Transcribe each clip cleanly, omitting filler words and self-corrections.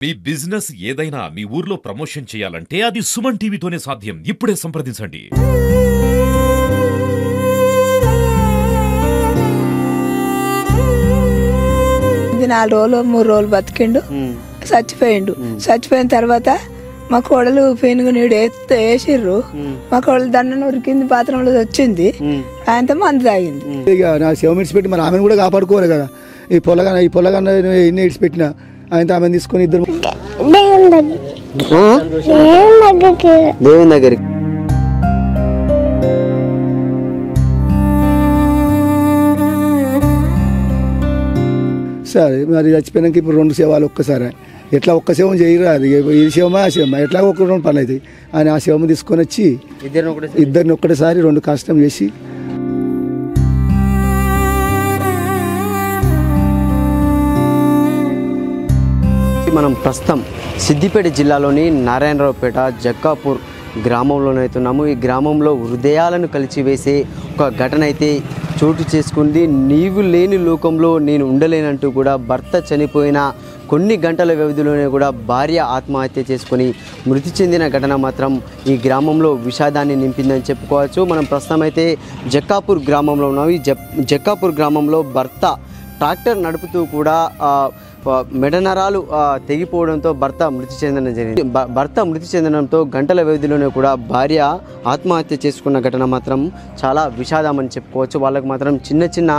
మీ business ఏదైనా మీ ఊర్లో promotion చేయాలంటే అది సుమన్ టీవీతోనే సాధ్యం. ఇప్పుడే సంప్రదించండి. ఇది 4 రోజులు 3 రోజులు బతికిండు, చచ్చిపోయిండు. చచ్చిపోయిన తర్వాత మా కోడలు పెనుగు నీడు వేసిర్రు. మా కోడలు దండను ఉరికింది, పాత్రలో వచ్చింది, ఆయనతో మందు తాగింది. ఇక నా శివ విడిచిపెట్టి మరి ఆమెను కూడా కాపాడుకోవాలి కదా. ఈ పొలగా ఎన్ని విడిచిపెట్టినా ఆయనతో ఆమెను తీసుకొని ఇద్దరు దేవుని దగ్గరికి సరే. మరి చచ్చిపోయినాక ఇప్పుడు 2 సేవలు ఒక్కసారి ఎట్లా ఒక్క శవం చేయరు. అది ఈ శవమా ఆ శవమా ఎట్లా ఒక 2 పనులు అవుతాయి అని ఆ శవం తీసుకొని వచ్చి ఇద్దరిని ఒక్కటేసారి 2 కష్టం చేసి మనం ప్రస్తుతం సిద్దిపేట జిల్లాలోని నారాయణరావుపేట జక్కాపూర్ గ్రామంలోనైతున్నాము. ఈ గ్రామంలో హృదయాలను కలిచివేసే ఒక ఘటన అయితే చోటు చేసుకుంది. నీవు లేని లోకంలో నేను ఉండలేనంటూ కూడా భర్త చనిపోయిన కొన్ని గంటల వ్యవధిలోనే కూడా భార్య ఆత్మహత్య చేసుకొని మృతి చెందిన ఘటన మాత్రం ఈ గ్రామంలో విషాదాన్ని నింపిందని చెప్పుకోవచ్చు. మనం ప్రస్తుతం అయితే జక్కాపూర్ గ్రామంలో ఉన్నాం. ఈ జక్కాపూర్ గ్రామంలో భర్త ట్రాక్టర్ నడుపుతూ కూడా మెడనరాలు తెగిపోవడంతో భర్త మృతి చెందడం జరిగింది. భర్త మృతి చెందడంతో గంటల వ్యవధిలోనే కూడా భార్య ఆత్మహత్య చేసుకున్న ఘటన మాత్రం చాలా విషాదం అని చెప్పుకోవచ్చు. వాళ్ళకు మాత్రం చిన్న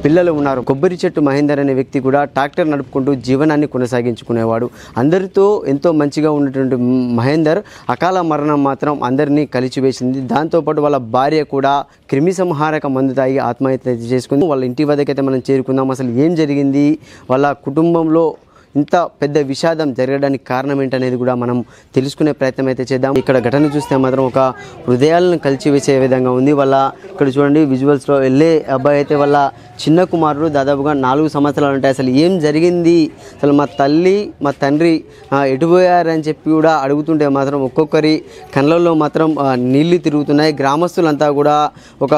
పిల్లలు ఉన్నారు. కొబ్బరి చెట్టు మహేందర్ అనే వ్యక్తి కూడా ట్రాక్టర్ నడుపుకుంటూ జీవనాన్ని కొనసాగించుకునేవాడు. అందరితో ఎంతో మంచిగా ఉన్నటువంటి మహేందర్ అకాల మరణం మాత్రం అందరినీ కలిచివేసింది. దాంతోపాటు వాళ్ళ భార్య కూడా క్రిమి సంహారక మందు తాగి ఆత్మహత్య చేసుకుంది. వాళ్ళ ఇంటి వద్దకైతే మనం చేరుకుందాం. అసలు ఏం జరిగింది, వాళ్ళ కుటుంబంలో ఇంత పెద్ద విషాదం జరగడానికి కారణం ఏంటనేది కూడా మనం తెలుసుకునే ప్రయత్నం అయితే చేద్దాం. ఇక్కడ ఘటన చూస్తే మాత్రం ఒక హృదయాలను కలిచివేసే విధంగా ఉంది. వాళ్ళ ఇక్కడ చూడండి విజువల్స్లో వెళ్ళే అబ్బాయి అయితే వాళ్ళ చిన్న కుమారుడు దాదాపుగా 4 సంవత్సరాలు ఉంటాయి. అసలు ఏం జరిగింది, అసలు మా తల్లి మా తండ్రి ఎటుపోయారని చెప్పి కూడా అడుగుతుంటే మాత్రం ఒక్కొక్కరి కళ్ళల్లో మాత్రం నీళ్లు తిరుగుతున్నాయి. గ్రామస్తులంతా కూడా ఒక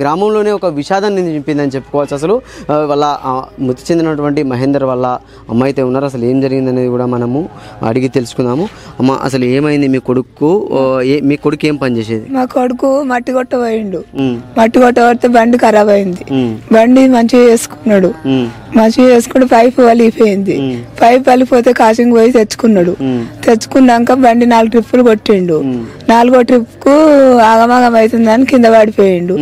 గ్రామంలోనే ఒక విషాదాన్ని నింపిందని చెప్పుకోవచ్చు. అసలు వాళ్ళ మృతి చెందినటువంటి మహేందర్ వాళ్ళ అమ్మ అయితే ఉన్నారు. అసలు ఏం జరిగింది అనేది కూడా మనము అడిగి తెలుసుకుందాము. అమ్మ అసలు ఏమైంది, మీ కొడుకు ఏం పని చేసేది? మా కొడుకు మట్టి కొట్ట పోయిండు. మట్టి కొట్ట పడితే బండి ఖరాబ్ అయింది. బండి మంచిగా చేసుకున్నాడు. మంచిగా చేసుకుంటే పైపు వలిగిపోయింది. పైపు వలిగిపోతే కాసింగ్ పోయి తెచ్చుకున్నాడు. తెచ్చుకున్నాక బండి 4 ట్రిప్పులు కొట్టిండు. 4వ ట్రిప్ కు ఆగమాగం అవుతుందని కింద పడిపోయిండు.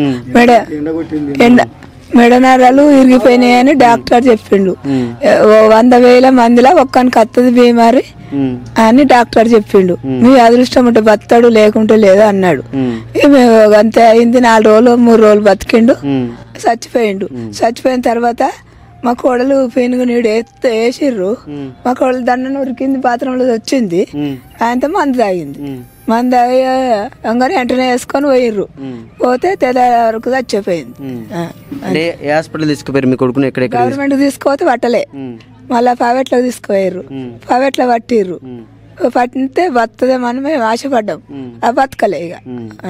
మెడనరాలు ఇరిగిపోయినాయని డాక్టర్ చెప్పిండు. 100,000 మందిలో ఒక్కనికి వస్తుంది బీమారి అని డాక్టర్ చెప్పిండు. మీ అదృష్టం ఉంటే బతాడు, లేకుంటే లేదు అన్నాడు. అంతే అయింది. 4 రోజులు 3 రోజులు బతికిండు, చచ్చిపోయిండు. చచ్చిపోయిన తర్వాత మా కోడలు పెనుగు నీడు వేసిర్రు. మా కోడలు దండను ఉరికింది, పాత్రలో వచ్చింది, ఆయనతో మందు తాగింది. మందు తాగి వెంటనే వేసుకొని పోయిర్రు. పోతే తెల్లారి వరకు చచ్చిపోయింది. గవర్నమెంట్ తీసుకుపోతే పట్టలే, మళ్ళా ప్రైవేట్ లో తీసుకుపోయారు. ప్రైవేట్ లో పట్టిర్రు. పట్టితే బతుదేమని మేము ఆశపడ్డాం, బతకలే ఇక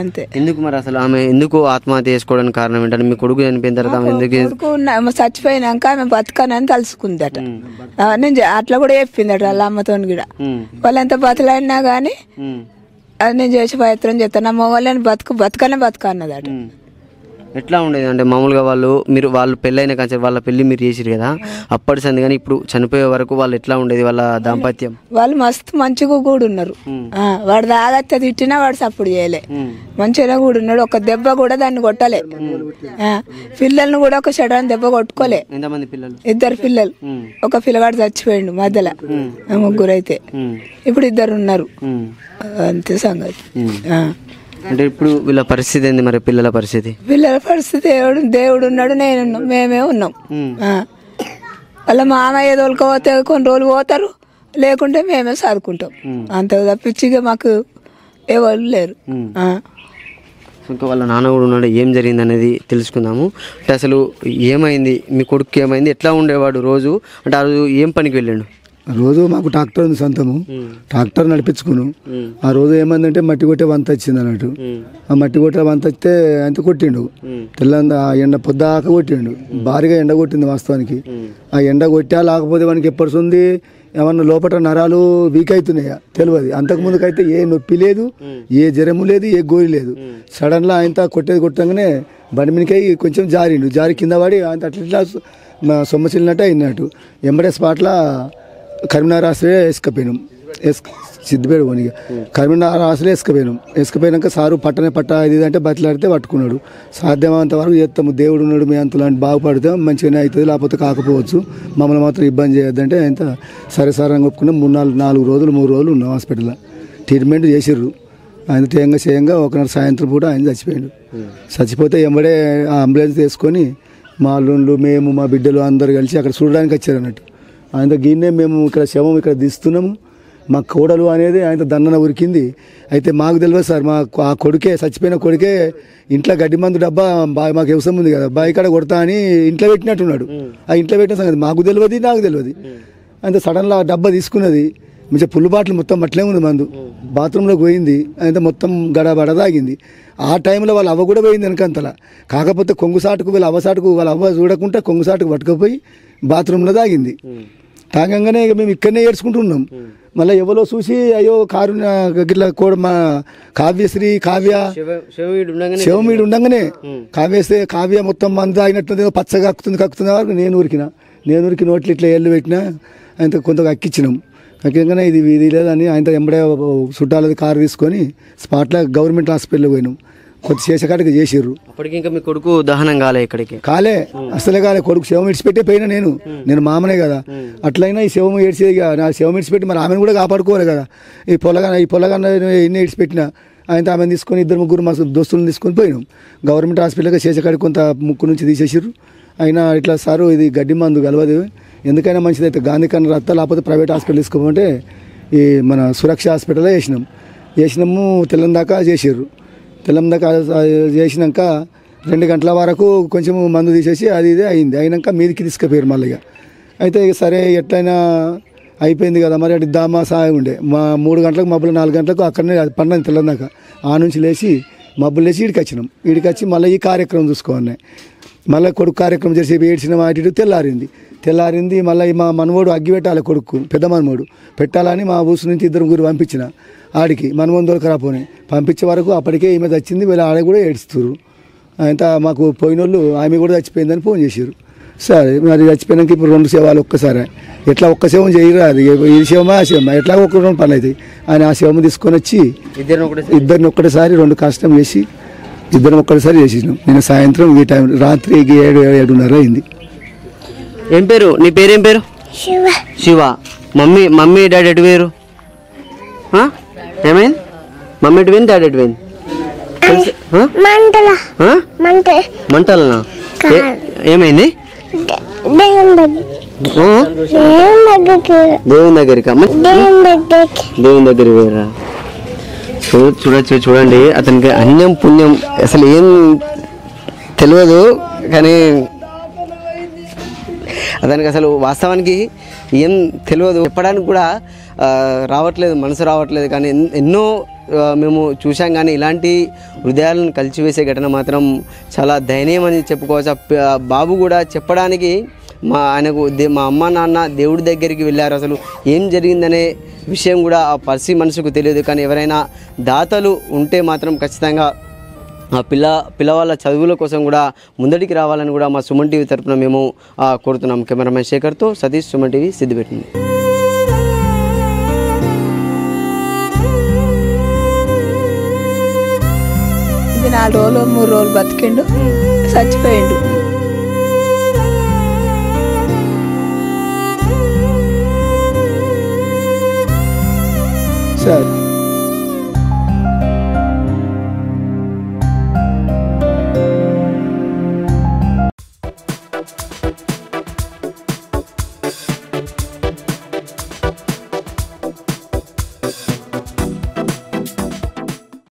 అంతే. ఎందుకు మరి అసలు ఆమె ఎందుకు ఆత్మహత్య చేసుకోవడానికి కారణం ఏంటంటే మీ కొడుకు చనిపోయిన తర్వాత చచ్చిపోయినాక ఆమె బతకనని తలుసుకుందట. నేను అట్లా కూడా చెప్పిందట వాళ్ళ అమ్మతో కూడా. వాళ్ళు ఎంత బతలైనా గానీ అది నేను చేసే ప్రయత్నం చేస్తాను, నా మొగలని బతక అన్నదట. ఎట్లా ఉండేది అంటే మామూలుగా వాళ్ళు పెళ్ళైన కానీ వాళ్ళ పెళ్లి మీరు చేసిరు కదా అప్పటి సంది, కానీ ఇప్పుడు చనిపోయే వరకు వాళ్ళు ఎట్లా ఉండేది వాళ్ళ దాంపత్యం? వాళ్ళు మస్తు మంచిగా కూడా ఉన్నారు. వాడు దాగత్తే తిట్టినా వాడు సప్పుడు చేయలే, మంచిగా కూడా ఉన్నాడు. ఒక దెబ్బ కూడా దాన్ని కొట్టలే. పిల్లల్ని కూడా ఒక షడాన్ని దెబ్బ కొట్టుకోలే. ఎంతమంది పిల్లలు? 2 పిల్లలు. ఒక పిల్లగాడు చచ్చిపోయిండు మధ్యలో. 3 అయితే ఇప్పుడు 2 ఉన్నారు. అంతే సంగతి. అంటే ఇప్పుడు వీళ్ళ పరిస్థితి ఏంది మరి? పిల్లల పరిస్థితి దేవుడు ఉన్నాడు, నేను మేమే ఉన్నాం. వాళ్ళ మామయ్య తోలుకపోతే కొన్ని రోజులు పోతారు, లేకుంటే మేమే చదువుకుంటాం. అంత తప్పించిగా మాకు ఎవరు లేరు. ఇంకా వాళ్ళ నాన్న కూడా ఉన్నాడు. ఏం జరిగింది అనేది తెలుసుకుందాము. అంటే అసలు ఏమైంది, మీ కొడుకు ఏమైంది, ఎట్లా ఉండేవాడు రోజు? అంటే ఆ రోజు ఏం పనికి వెళ్ళాడు? రోజు మాకు ట్రాక్టర్ ఉంది సొంతము, ట్రాక్టర్ నడిపించుకున్నాం. ఆ రోజు ఏమైందంటే మట్టి కొట్టే వంత వచ్చింది అన్నట్టు. ఆ మట్టి కొట్టే వంత వస్తే అంత కొట్టిండు. తెల్లంద ఎండ పొద్దాక కొట్టిండు. భారీగా ఎండ కొట్టింది వాస్తవానికి. ఆ ఎండ కొట్టా లేకపోతే వానికి ఎప్పటిది ఏమన్నా లోపల నరాలు వీక్ అవుతున్నాయా తెలియదు. అంతకుముందుకైతే ఏ నొప్పి లేదు, ఏ జ్వరము లేదు, ఏ గోరి లేదు. సడన్గా ఆయన కొట్టంగానే బండి మీదకై కొంచెం జారి కింద పడి ఆయన అట్లా సొమ్మసిల్లినట్టు అయినట్టు ఎంబడే స్పాట్లో కరీంనగర్ హాస్పిటల్ వేసుకపోయినాం. సిద్దిపేట పోనీ కరీంనగర్ హాస్పిటల్ వేసుకపోయినాక సారు పట్ట ఇది అంటే బతిలాడితే పట్టుకున్నాడు. సాధ్యమైనంత వరకు చేస్తాము, దేవుడు ఉన్నాడు మీ అంత లాంటి బాగుపడితే మంచిగానే అవుతుంది, లేకపోతే కాకపోవచ్చు, మమ్మల్ని మాత్రం ఇబ్బంది చేయొద్దంటే ఆయన సరే సార్ అని ఒప్పుకున్నాం. 3 రోజులు ఉన్నాం హాస్పిటల్లో. ట్రీట్మెంట్ చేసిర్రు. ఆయన చేయంగా ఒకనాడు సాయంత్రం పూట ఆయన చచ్చిపోయాడు. చచ్చిపోతే ఎంబడే ఆ అంబులెన్స్ తీసుకొని మా అల్లుళ్ళు మేము మా బిడ్డలు అందరు కలిసి అక్కడ చూడడానికి వచ్చారు అన్నట్టు. ఆయన గిన్నే మేము ఇక్కడ శవం ఇక్కడ తీస్తున్నాము. మా కోడలు అనేది ఆయన దండన ఉరికింది. అయితే మాకు తెలియదు సార్, మా ఆ కొడుకే చచ్చిపోయిన కొడుకే ఇంట్లో గడ్డి మందు డబ్బా మాకు వ్యవసాయం ఉంది కదా బావి కాడ కొడతా అని ఇంట్లో పెట్టినట్టున్నాడు. ఆ ఇంట్లో పెట్టిన సంగతి మాకు తెలియదు, నాకు తెలియదు. అయితే సడన్గా ఆ డబ్బా తీసుకున్నది. మంచిగా పుల్లు బాటలు మొత్తం అట్లే ఉంది మందు. బాత్రూంలోకి పోయింది. అయితే మొత్తం గడబడ తాగింది. ఆ టైంలో వాళ్ళ అవ్వ కూడా పోయింది వెనకంతలా. కాకపోతే కొంగుసాటుకు వాళ్ళ అవ్వ చూడకుండా కొంగుసాటుకు పట్టుకుపోయి బాత్రూంలో తాగింది. తాగంగానే ఇక మేము ఇక్కడనే ఏడ్చుకుంటున్నాం. మళ్ళీ ఎవరో చూసి అయ్యో కారు గిట్ల కూడా మా కావ్య శివమీడు ఉండగానే కావ్య మొత్తం మందు తాగినట్టు పచ్చగా కక్కుతుంది వరకు నేను ఉరికి నోట్లు ఇట్లా ఏళ్ళు పెట్టినా ఆయన కొంతగా అక్కిచ్చినాం. అక్కగానే ఇది లేదని ఆయన ఎంబడే చుట్టాలది కారు తీసుకొని స్పాట్లో గవర్నమెంట్ హాస్పిటల్కి పోయినాం. కొద్ది చేసేకాడికి చేసిర్రు. అప్పటికి ఇంకా మీ కొడుకు దహనం కాలే, ఇక్కడికి కాలే, అసలే కాలే. కొడుకు శవం ఇడిచిపెట్టే పోయినా నేను మామనే కదా. అట్లయినా ఈ శవం ఏడ్చేది నా శవం ఇడిచిపెట్టి మరి ఆమెను కూడా కాపాడుకోవాలి కదా. ఈ పొలగాన ఎన్ని ఇడిచిపెట్టినా ఆయన ఆమెను తీసుకొని 2-3 మా దోస్తులను తీసుకొని పోయినాం. గవర్నమెంట్ హాస్పిటల్గా చేసేకాడికి కొంత ముక్కు నుంచి తీసేసిర్రు. అయినా ఇట్లా సారు ఇది గడ్డి మందు కలవదు, ఎందుకైనా మంచిది అయితే గాంధీ కన్నా రత్త లేకపోతే ప్రైవేట్ హాస్పిటల్ తీసుకోమంటే ఈ మన సురక్ష హాస్పిటల్లో వేసినాము. తెల్లం దాకా చేసిర్రు. తెల్లం దాకా చేసినాక 2 గంటల వరకు కొంచెం మందు తీసేసి అది ఇది అయింది. అయినాక మీదికి తీసుకుపోయారు మళ్ళీ. అయితే ఇక సరే ఎట్లయినా అయిపోయింది కదా మరి అటు దామా సాయం ఉండే. మా 3 గంటలకు మబ్బులు 4 గంటలకు అక్కడనే పన్నది తెల్లం దాకా. ఆ నుంచి లేచి మబ్బులు లేచి ఈడికి వచ్చి మళ్ళీ ఈ కార్యక్రమం చూసుకోవాలి. మళ్ళీ కొడుకు కార్యక్రమం చేసి ఏడ్చిన వాటి తెల్లారింది. మళ్ళీ మా మనవోడు అగ్గి పెట్టాలి, కొడుకు పెద్ద మనవోడు పెట్టాలని మా ఊసు నుంచి 2-3 పంపించిన ఆడికి మనవోడు దొరకరాపోని పంపించే వరకు అప్పటికే ఈమె చచ్చింది. వీళ్ళు ఆడ కూడా ఏడుస్తున్నారు. అంతా మాకు పోయినోళ్ళు ఆమె కూడా చచ్చిపోయిందని ఫోన్ చేశారు. సరే మరి చచ్చిపోయినాక ఇప్పుడు 2 శవాలు ఒక్కసారి ఎట్లా ఒక్క శవం చేయరు, అది ఈ శవమా ఆ శవమా ఎట్లా ఒక 2 పనులు అవుతాయి. ఆయన ఆ శవం తీసుకొని వచ్చి ఇద్దరిని ఒక్కటిసారి 2 కష్టం చేసి ఇద్దరం ఒక్కటిసారి చేసినాం. నేను సాయంత్రం ఈ టైం రాత్రి 7-7:30 అయింది. ఏం పేరు నీ పేరేం పేరు? శివ. మమ్మీ డాడీ ఎటు వేరు? ఏమైంది? మమ్మీ ఎటు పోయింది, డాడీ ఎటు పోయింది? మంటలనా? ఏమైంది? దేవుని దగ్గరికి వేరా? చూడండి, అతనికి అన్యం పుణ్యం అసలు ఏం తెలియదు, కానీ అతనికి అసలు వాస్తవానికి ఏం తెలియదు, చెప్పడానికి కూడా మనసు రావట్లేదు. కానీ ఎన్నో మేము చూసాం. కానీ ఇలాంటి హృదయాలను కలిసివేసే ఘటన మాత్రం చాలా దయనీయం అని చెప్పుకోవచ్చు. బాబు కూడా చెప్పడానికి మా అమ్మ నాన్న దేవుడి దగ్గరికి వెళ్ళారు. అసలు ఏం జరిగిందనే విషయం కూడా ఆ మనసుకు తెలియదు. కానీ ఎవరైనా దాతలు ఉంటే మాత్రం ఖచ్చితంగా ఆ పిల్లవాళ్ళ చదువుల కోసం కూడా ముందడికి రావాలని కూడా మా సుమన్ టీవీ తరఫున మేము కోరుతున్నాం. కెమెరామెన్ శేఖర్తో సతీష్, సుమన్ టీవీ, సిద్దిపేట. ఇది 4 రోజులు 3 రోజులు బతికిండు, చచ్చిపోయిండు. సార్